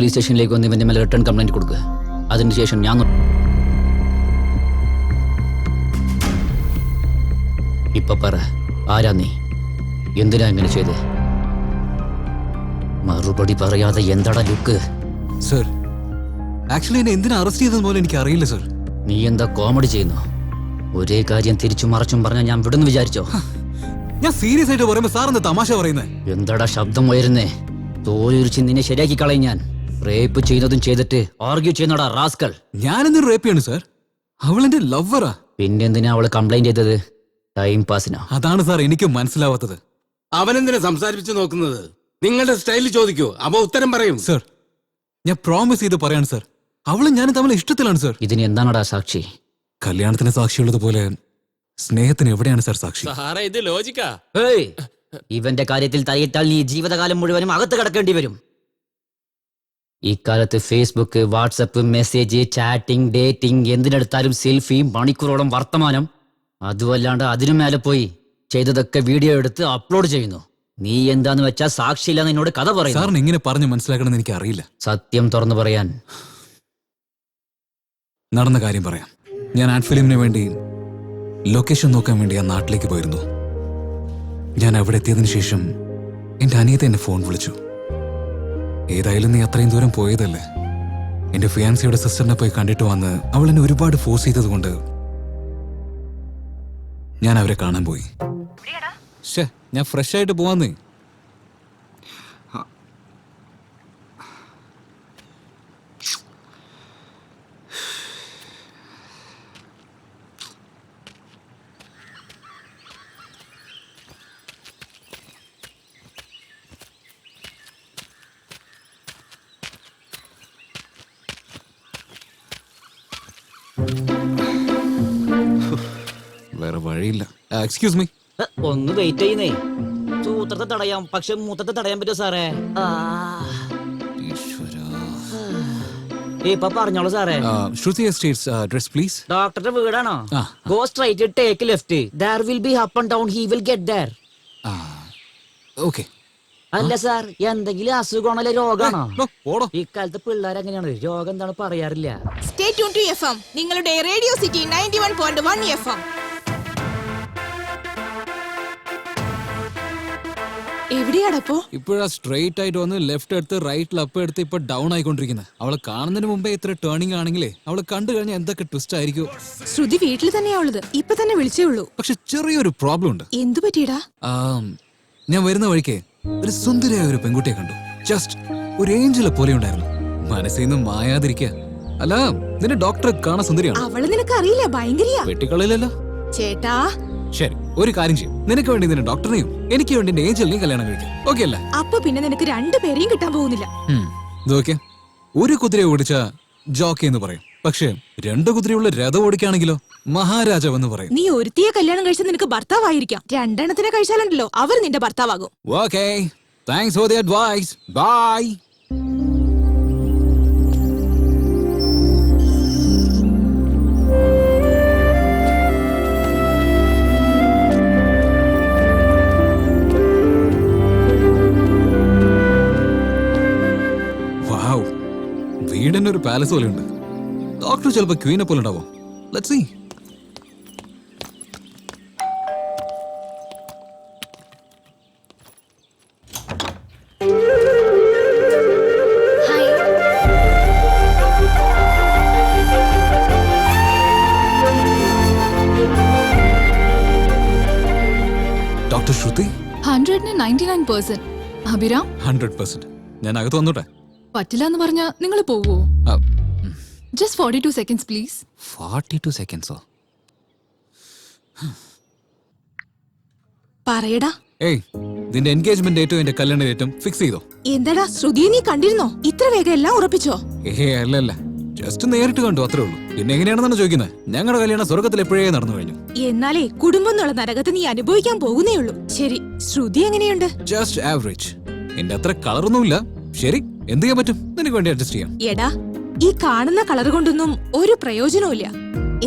Police സ്റ്റേഷനിലേക്ക് വന്ന് ഇവന്റെ മേലെ റിട്ടേൺ കംപ്ലൈന്റ് കൊടുക്കുക. അതിനുശേഷം ഞാൻ ഇപ്പൊ പറ, ആരാ നീ? എന്തിനാ ഇങ്ങനെ ചെയ്ത്? മറുപടി പറയാതെ എന്താടാ ലുക്ക്? സർ, ആക്ച്വലി എന്നെ എന്തിനാ അറസ്റ്റ് ചെയ്തത് പോലെ എനിക്ക് അറിയില്ല സർ. നീ എന്താ കോമഡി ചെയ്യുന്നു? ഒരേ കാര്യം തിരിച്ചും മറച്ചും പറഞ്ഞാൽ ഞാൻ വിടുന്നു വിചാരിച്ചോ? ഞാൻ സീരിയസ് ആയിട്ട് പറയുമ്പോ സാർ എന്താ തമാശ പറയുന്നേ? എന്താടാ ശബ്ദം ഉയരുന്നേ? തോലുരിച്ച് നിന്നെ ശരിയാക്കി കളയും ഞാൻ. റേപ്പ് ചെയ്യുന്നതും ചെയ്തിട്ട് ആർഗ്യൂ ചെയ്യുന്നടാ റാസ്കൽ. ഞാനെന്തിനു റേപ്പ് ചെയ്യണു സർ? അവൾ എന്റെ ലവ്വറാ. പിന്നെന്തിനാ അവള് കംപ്ലൈന്റ് ചെയ്തത്? ടൈം പാസിനാ. അതാണ് സാർ എനിക്ക് മനസ്സിലാവാത്തത്. അവനെന്തിനാ സംസാരിപ്പിച്ച് നോക്കുന്നത്? നിങ്ങളുടെ സ്റ്റൈലിൽ ചോദിക്കൂ, അപ്പൊ ഉത്തരം പറയും. സർ, ഞാൻ പ്രോമിസ് ചെയ്ത് പറയാണ് സർ, അവളും ഞാനും തമ്മിൽ ഇഷ്ടത്തിലാണ് സർ. ഇതിന് എന്താണടാ സാക്ഷി? കല്യാണത്തിന് സാക്ഷിയുള്ളതുപോലെ സ്നേഹത്തിന് എവിടെയാണ് സർ സാക്ഷി? സാറേ, ഇത് ലോജിക്കാ. ഏയ്, ഇവന്റെ കാര്യത്തിൽ തലയിട്ടാൽ നീ ജീവിതകാലം മുഴുവനും അകത്ത് കിടക്കേണ്ടി വരും. ഇക്കാലത്ത് Facebook, WhatsApp, message, chatting, dating, എന്തിനെടുത്താലും സെൽഫി, മണിക്കൂറോളം വർത്തമാനം. അതുമല്ലാണ്ട് അതിനു മേലെ പോയി ചെയ്തതൊക്കെ വീഡിയോ എടുത്ത് അപ്ലോഡ് ചെയ്യുന്നു. നീ എന്താന്ന് വെച്ചാ സാക്ഷിയില്ലെന്ന് എന്നോട് കഥ പറയും. സാറിന് ഇങ്ങനെ പറഞ്ഞു മനസ്സിലാക്കണമെന്ന് എനിക്ക് അറിയില്ല. സത്യം തുറന്നു പറയാൻ നടന്ന കാര്യം പറയാം. ഞാൻ ആഡ് ഫിലിമിന് വേണ്ടി ലൊക്കേഷൻ നോക്കാൻ വേണ്ടി ആ നാട്ടിലേക്ക് പോയിരുന്നു. ഞാൻ അവിടെ എത്തിയതിനു ശേഷം എന്റെ അനിയത്തെ എന്നെ ഫോൺ വിളിച്ചു. ഏതായാലും നീ അത്രയും ദൂരം പോയതല്ലേ, എന്റെ ഫിയാൻസിയുടെ സിസ്റ്ററിനെ പോയി കണ്ടിട്ട് വന്ന് അവൾ എന്നെ ഒരുപാട് ഫോഴ്സ് ചെയ്തത് കൊണ്ട് ഞാൻ അവരെ കാണാൻ പോയി. ഞാൻ ഫ്രഷ് ആയിട്ട് പോവാന്നേ. വേറെ വഴിയില്ല. Excuse me. ഒന്ന് വെയിറ്റ് ചെയ്യുന്നേ. സൂത്രത്തെ തടയാം, പക്ഷെ മൂത്രത്തെ തടയാൻ പറ്റുമോ സാറേ? ഇപ്പൊ പറഞ്ഞോളൂ സാറേ. ശ്രുതി എസ്റ്റേറ്റ്സ് അഡ്രസ് പ്ലീസ്. ഡോക്ടറുടെ വീടാണോ? Go straight, take left. There will be up and down, he will get there. Okay. അല്ല സാർ, എന്തെങ്കിലും അസുഖമാണോ അല്ലെ രോഗമാണോ? ഇക്കാലത്ത് പിള്ളേർ എങ്ങനെയാണ്? രോഗം എന്താണ് പറയാറില്ല. സ്റ്റേ ട്യൂൺ ടു FM, നിങ്ങളുടെ റേഡിയോ സിറ്റി 91.1 FM. എവിടെയാണപ്പോ? ഇപ്പോഴാ സ്ട്രെയിറ്റ് ആയിട്ട് വന്ന് ലെഫ്റ്റ് എടുത്ത് റൈറ്റിൽ അപ്പ് എടുത്ത് ഇപ്പൊ ഡൗൺ ആയിക്കൊണ്ടിരിക്കുന്നത്. അവളെ കാണുന്നതിന് മുമ്പേ ഇത്ര ടേണിംഗ് ആണെങ്കിലേ അവളെ കണ്ടു കഴിഞ്ഞാൽ എന്തൊക്കെ ട്വിസ്റ്റ് ആയിരിക്കും. ശ്രുതി വീട്ടിൽ തന്നെയാ ഉള്ളത്. ഇപ്പൊ തന്നെ വിളിച്ചേ ഉള്ളൂ. പക്ഷെ ചെറിയൊരു പ്രോബ്ലം ഉണ്ട്. എന്തു പറ്റിയടാ? ഞാൻ വരുന്ന വഴിക്ക് ഒരു സുന്ദരിയായ ഒരു പെൺകുട്ടിയെ കണ്ടു. ജസ്റ്റ് ഒരു ഏഞ്ചലെ പോലെ ഉണ്ടായിരുന്നു. മനസ്സിൽ നിന്ന് മായാതിരിക്കുക. അല്ല, നിന്റെ ഡോക്ടറെ കാണാൻ സുന്ദരിയാണ്. അവളെ നിനക്ക് അറിയില്ല, ഭയങ്കരിയാ. വെട്ടിക്കളയില്ലല്ലോ ചേട്ടാ. ശരി, ഒരു കാര്യം ചെയ്യും. നിനക്ക് വേണ്ടി നിന്റെ ഡോക്ടറിനെയും എനിക്ക് വേണ്ടി എന്റെ ഏഞ്ചലിനെയും കല്യാണം കഴിക്കാം. ഓക്കെ അല്ലേ? അപ്പൊ പിന്നെ നിനക്ക് രണ്ടുപേരെയും കിട്ടാൻ പോകുന്നില്ല. ഇതൊക്കെ ഒരു കുതിരയെ ഓടിച്ച ജോക്കി എന്ന് പറയും. പക്ഷെ രണ്ടു കുതിരയുള്ള രഥം ഓടിക്കാണെങ്കിലോ മഹാരാജാവ് എന്ന് പറയും. നീ ഒരുത്തിയെ കല്യാണം കഴിച്ച നിനക്ക് ഭർത്താവായിരിക്കാം. രണ്ടെണ്ണത്തിനെ കഴിച്ചാലുണ്ടല്ലോ അവർ നിന്റെ ഭർത്താവാകും. Okay, thanks for the advice. Bye. വീടിന്റെ ഒരു പാലസ് പോലെ ഉണ്ട്. ഡോക്ടർ ചിലപ്പോ ക്വീനെ പോലെ ഉണ്ടാവും. Let's see. Doctor Shruthi. 199%. Abhiram 100%. ഞാൻ അകത്ത് വന്നോട്ടെ? പറ്റില്ല എന്ന് പറഞ്ഞാ നിങ്ങൾ പോവോ? Just 42 seconds please. 42 seconds? പറയടാ. ഏയ്, നിന്റെ എൻഗേജ്മെന്റ് ഡേറ്റും എന്റെ കല്യാണ ഡേറ്റും ഫിക്സ് ചെയ്തോ? എന്താടാ ശ്രുതിയെ നീ കണ്ടിരുന്നോ? ഇത്ര വേഗം എല്ലാം ഉറപ്പിച്ചോ? അല്ലല്ല, ജസ്റ്റ് നേരിട്ട് കണ്ടു, അത്രേ ഉള്ളൂ. പിന്നെ എങ്ങനെയാണെന്നാണ് ചോദിക്കുന്നത്? ഞങ്ങളുടെ കല്യാണം സ്വർഗത്തിൽ എപ്പോഴേ നടന്നു കഴിഞ്ഞു. എന്നാലേ കുടുംബം എന്നുള്ള നരകത്തെ നീ അനുഭവിക്കാൻ പോകുന്നേ ഉള്ളൂ. ശരി, ശ്രുതി എങ്ങനെയുണ്ട്? Just average. എന്റെ അത്ര കളറൊന്നുമില്ല. ശരി, എന്ത് ചെയ്യാൻ പറ്റും? നിനക്ക് വേണ്ടി അഡ്ജസ്റ്റ് ചെയ്യാം. എടാ, ഈ കാണുന്ന കളർ കൊണ്ടൊന്നും ഒരു പ്രയോജനവുമില്ല.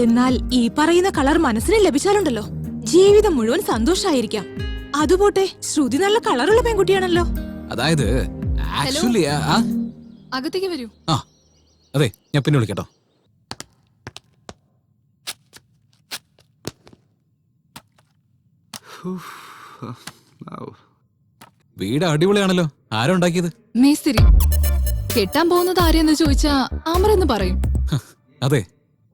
എന്നാൽ ഈ പറയുന്ന കളർ മനസ്സിന് ലഭിച്ചാലുണ്ടല്ലോ ജീവിതം മുഴുവൻ സന്തോഷായിരിക്കാം. അതുപോട്ടെ, ശ്രുതി നല്ല കളറുള്ള പെൺകുട്ടിയാണല്ലോ. അതായത് ആക്ച്വലി അകത്തേക്ക് വരൂ. ആ അതെ, ഞാൻ പിന്നെ വിളിക്കട്ടോ. വീട് അടിപൊളിയാണല്ലോ. ആരാ ഉണ്ടാക്കിയത്? മേസ്തിരി. കെട്ടാൻ പോകുന്നത് ആരെയെന്ന് ചോദിച്ചാ അമരെന്ന് പറയും. അതെ,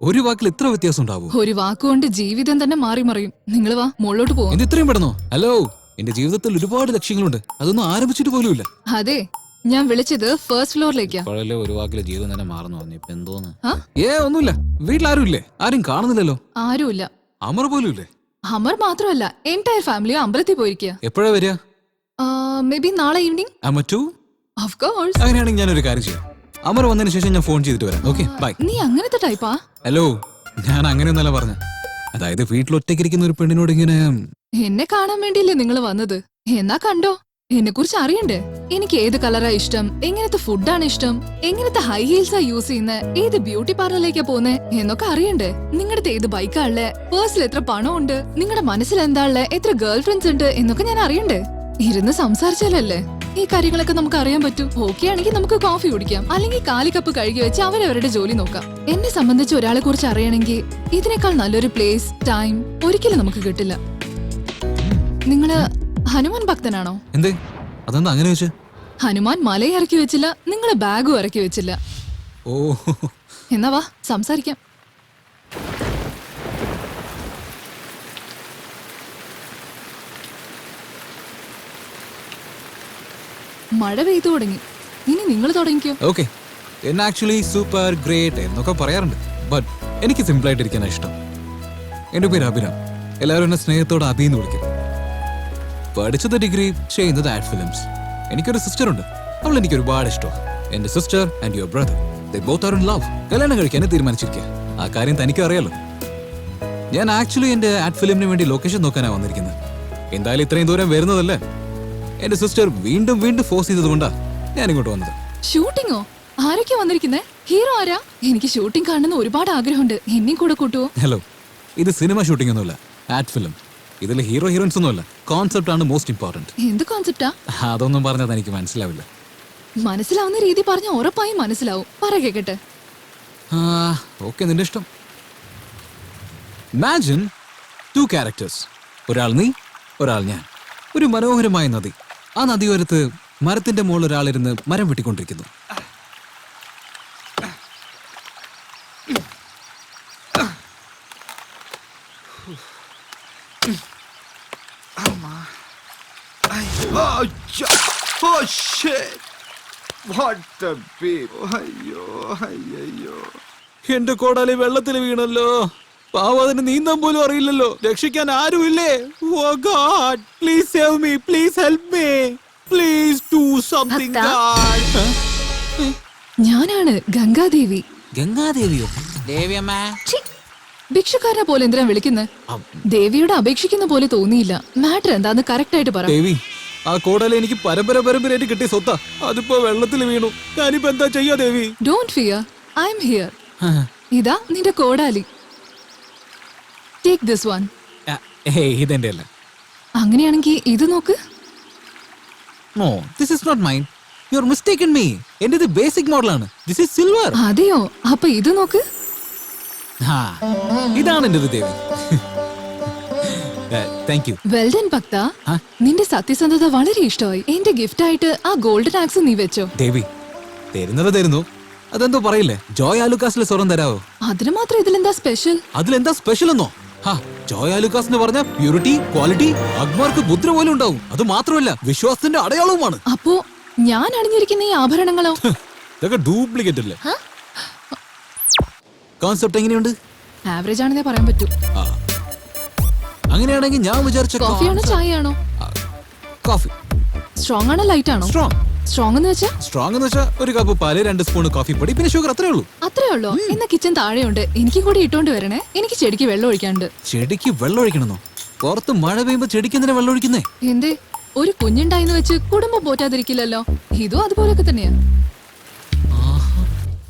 ഒരു വാക്കിൽ ഇത്ര വ്യത്യാസം ഉണ്ടാവൂ? ഒരു വാക്കുകൊണ്ട് ജീവിതം തന്നെ മാറി മറിയും. നിങ്ങൾ വാ, മുകളിലോട്ട് പോവാം. എന്ത് ഇത്രയും പെടുന്നോ? ഹലോ, എന്റെ ജീവിതത്തിൽ ഒരുപാട് ലക്ഷ്യങ്ങളുണ്ട്, അതൊന്നും ആരംഭിച്ചിട്ട് പോലുമില്ല. അതെ, ഞാൻ വിളിച്ചത് ഫസ്റ്റ് ഫ്ലോറിലേക്കാ. ഇപ്പോഴല്ലേ ഒരു വാക്കിലെ ജീവിതം തന്നെ മാറുന്നു പറഞ്ഞു. ഇപ്പൊ എന്തോന്ന്? ആ? ഒന്നുമില്ല. വീട്ടിലാരും ഇല്ലേ? ആരും കാണുന്നില്ലല്ലോ. ആരുമില്ല. അമർ പോലും ഇല്ലേ? അമർ മാത്രമല്ല, എൻടയർ ഫാമിലിയോ അമ്പലത്തിൽ പോയിരിക്കുക. എപ്പോഴാ വരിക? മേ ബി നാളെ ഈവനിങ്. Of course. അങ്ങനെയാണെങ്കിൽ ഞാനൊരു കാര്യം ചെയ്യാം. അമർ വന്നതിന് ശേഷം ഞാൻ ഫോൺ ചെയ്തിട്ട് വരാം. Okay, bye. നീ അങ്ങനത്തെ ടൈപ്പാ? ഹലോ, ഞാൻ അങ്ങനെയൊന്നല്ല പറഞ്ഞ. അതായത് വീട്ടിൽ ഒറ്റയ്ക്കിരിക്കുന്ന ഒരു പെണ്ണിനോട് ഇങ്ങനെ. എന്നെ കാണാൻ വേണ്ടിയല്ലേ നിങ്ങൾ വന്നത്? എന്നാ കണ്ടോ, എന്നെ കുറിച്ച് അറിയണ്ടേ? എനിക്ക് ഏത് കളറാ ഇഷ്ടം, എങ്ങനത്തെ ഫുഡാണ് ഇഷ്ടം, എങ്ങനത്തെ ഹൈ ഹീൽസാ യൂസ് ചെയ്യുന്നത്, ഏത് ബ്യൂട്ടി പാർലറിലേക്കാ പോന്നെ എന്നൊക്കെ അറിയണ്ടേ? നിങ്ങളുടെ ഏത് ബൈക്കാ ഉള്ളേ, പേഴ്സിൽ എത്ര പണം ഉണ്ട്, നിങ്ങളുടെ മനസ്സിൽ എന്താ ഉള്ളേ, എത്ര ഗേൾ ഫ്രണ്ട്സ് ഉണ്ട് എന്നൊക്കെ ഞാൻ അറിയണ്ടേ? ഇരുന്ന് സംസാരിച്ചാലല്ലേ ഈ കാര്യങ്ങളൊക്കെ നമുക്ക് അറിയാൻ പറ്റൂ. ഓക്കെ ആണെങ്കിൽ നമുക്ക് കോഫി കുടിക്കാം, അല്ലെങ്കിൽ കാലിക്കപ്പ് കഴുകി വെച്ച് അവരവരുടെ ജോലി നോക്കാം. എന്നെ സംബന്ധിച്ച് ഒരാളെ കുറിച്ച് അറിയണമെങ്കിൽ ഇതിനേക്കാൾ നല്ലൊരു പ്ലേസ്, ടൈം ഒരിക്കലും നമുക്ക് കിട്ടില്ല. നിങ്ങള് ഹനുമാൻ ഭക്തനാണോ? എന്തേ അതെന്താ അങ്ങനെ വെച്ച്? ഹനുമാൻ മലയെ ഇറക്കി വെച്ചില്ല, നിങ്ങളെ ബാഗും ഇറക്കി വെച്ചില്ല. ഓ, എന്നാ വാ സംസാരിക്കാം. മഴ പെയ്തു തുടങ്ങി, ഇനി നിങ്ങൾ തുടങ്ങിക്കോ. ഓക്കെ. എന്നെ ആക്ച്വലി സൂപ്പർ ഗ്രേറ്റ് എന്നൊക്കെ പറയാറുണ്ട്, ബട്ട് എനിക്ക് സിമ്പിൾ ആയിട്ടിരിക്കാനാ ഇഷ്ടം. എന്റെ പേര് അഭിരാം. എല്ലാവരും എന്നെ സ്നേഹത്തോടെ അഭി എന്ന് വിളിക്കും. പഠിച്ചത് ഡിഗ്രി, ചെയ്യുന്നത് ആഡ് ഫിലിംസ്. എനിക്കൊരു സിസ്റ്റർ ഉണ്ട്, അവൾ എനിക്ക് ഒരുപാട് ഇഷ്ടമാണ്. എന്റെ sister and your brother, they both are in love. കല്യാണം കഴിക്കാൻ തീരുമാനിച്ചിരിക്കുക. ആ കാര്യം തനിക്ക് അറിയാലോ. ഞാൻ ആക്ച്വലി എന്റെ ആഡ് ഫിലിമിന് വേണ്ടി ലൊക്കേഷൻ നോക്കാനാണ് വന്നിരിക്കുന്നത്. എന്തായാലും ഇത്രയും ദൂരം വരുന്നതല്ലേ. എന്റെ സിസ്റ്റർ വീണ്ടും വീണ്ടും ഫോഴ്സ് ചെയ്തതുകൊണ്ടാ ഞാൻ ഇങ്ങോട്ട് വന്നത്. ഷൂട്ടിങ്ങോ? ആരൊക്കെ വന്നിരിക്കുന്നേ? ഹീറോ ആരാ? എനിക്ക് ഷൂട്ടിംഗ് കാണുന്ന ഒരുപാട് ആഗ്രഹമുണ്ട്, എന്നെയും കൂടെ കൂട്ടുവോ? ഹലോ, ഇത് സിനിമ ഷൂട്ടിംഗ് ഒന്നുമല്ല, ആഡ് ഫിലിം. ഇതിൽ ഹീറോ ഹീറോയിൻസ് ഒന്നുമല്ല, കോൺസെപ്റ്റ് ആണ് മോസ്റ്റ് ഇമ്പോർട്ടന്റ്. എന്ത് കോൺസെപ്റ്റാ? അതൊന്നും പറഞ്ഞത് എനിക്ക് മനസ്സിലാവില്ല. മനസ്സിലാവുന്ന രീതി പറഞ്ഞ ഉറപ്പായും മനസ്സിലാവും. പറ കേക്കട്ടെ. ഓക്കെ, നിന്റെ ഇഷ്ടം. Imagine 2 characters. ഒരാൾ നീ, ഒരാൾ ഞാൻ. ഒരു മനോഹരമായ നദി. ആ നദിയോരത്ത് മരത്തിന്റെ മുകളിൽ ഒരാളിരുന്ന് മരം വെട്ടിക്കൊണ്ടിരിക്കുന്നു. Oh shit! What the beep? അയ്യോ അയ്യോ. എന്റെ കോടാലി വെള്ളത്തിൽ വീണല്ലോ. പാവം, അതിന് നീന്താൻ പോലും അറിയില്ലല്ലോ. രക്ഷിക്കാൻ ആരുമില്ലേ? Oh God, please save me, please help me, please do something God. ഞാനാണ് ഗംഗാദേവി. ഗംഗാദേവിയോ? ദേവിയമ്മ. ഛി, ഭിക്ഷക്കാരനെ പോലെ എന്തിനാ വിളിക്കുന്നത്? ദേവിയോട് അപേക്ഷിക്കുന്ന പോലെ തോന്നിയില്ല. മാറ്റർ എന്താന്ന് കറക്റ്റ് ആയിട്ട് പറ. ദേവി, ആ കോടാലി എനിക്ക് പരമ്പരയായിട്ട് കിട്ടിയ സ്വത്താ. അതിപ്പോ വെള്ളത്തിൽ വീണു. ഞാനിപ്പോ എന്താ ചെയ്യാ Devi? Don't fear, I am here. ഇതാ നിന്റെ കോടാലി. Take this one. ഇതെന്റെ അല്ല. അങ്ങനെയാണെങ്കിൽ ഇത് നോക്ക്. No, this is not mine. You are mistaken me. എന്റേത് ബേസിക് മോഡലാണ്. This is silver. അതെയോ? അപ്പൊ ഇത് നോക്ക്. ഇതാണ് എന്റേത് Devi. Thank you. Well done ഭക്ത. നിന്റെ സത്യസന്ധത വളരെ ഇഷ്ടമായി. എന്റെ ഗിഫ്റ്റ് ആയിട്ട് ആ ഗോൾഡൻ ആക്സ് നീ വെച്ചോ. ദേവി, തരുന്നത് തരുന്നു. അതെന്തോ പറയില്ലേ, ജോയ് ആലുക്കാസിലെ സ്വർണം തരാവോ? അതിന് മാത്രം ഇതിലെന്താ സ്പെഷ്യൽ? അതിലെന്താ സ്പെഷ്യൽ എന്നോ? ജോയ് ആലുക്കാസ് എന്ന് പറഞ്ഞ പ്യൂരിറ്റി, ക്വാളിറ്റി, അക്ബർക്ക് മുദ്ര പോലും ഉണ്ടാവും. അത് മാത്രമല്ല, വിശ്വാസത്തിന്റെ അടയാളവുമാണ്. അപ്പോ ഞാൻ അണിഞ്ഞിരിക്കുന്ന ഈ ആഭരണങ്ങളോ? ഇതൊക്കെ ഡ്യൂപ്ലിക്കേറ്റ് അല്ലേ? കോൺസെപ്റ്റ് എങ്ങനെയുണ്ട്? ആവറേജ് ആണെന്നേ പറയാൻ പറ്റൂ. അങ്ങനെയാണെങ്കിൽ ഞാൻ വിചാരിച്ച കോഫിയാണോ ചായയാണോ? കോഫി. സ്ട്രോങ് ആണോ ലൈറ്റ് ആണോ? സ്ട്രോങ് എന്ന് വെച്ചാ? സ്ട്രോങ് എന്ന് വെച്ചാൽ 1 കപ്പ് പാല്, 2 സ്പൂൺ കോഫി പൊടി, പിന്നെ ഷുഗർ, അത്രേ ഉള്ളൂ. അത്രേ ഉള്ളൂ? എന്നാ കിച്ചൺ താഴെയുണ്ട്, എനിക്ക് കൂടി ഇട്ടോണ്ട് വരണേ. എനിക്ക് ചെടിക്ക് വെള്ളം ഒഴിക്കാണ്ട്. ചെടിക്ക് വെള്ളം ഒഴിക്കണമെന്നോ? പുറത്ത് മഴ പെയ്യുമ്പോ ചെടിക്ക് എന്തിനാ വെള്ളം ഒഴിക്കുന്നേ? എന്തേ? ഒരു കുഞ്ഞുണ്ടായിന്ന് വെച്ച് കുടുംബം പോറ്റാതിരിക്കില്ലല്ലോ. ഇതും അതുപോലൊക്കെ തന്നെയാ.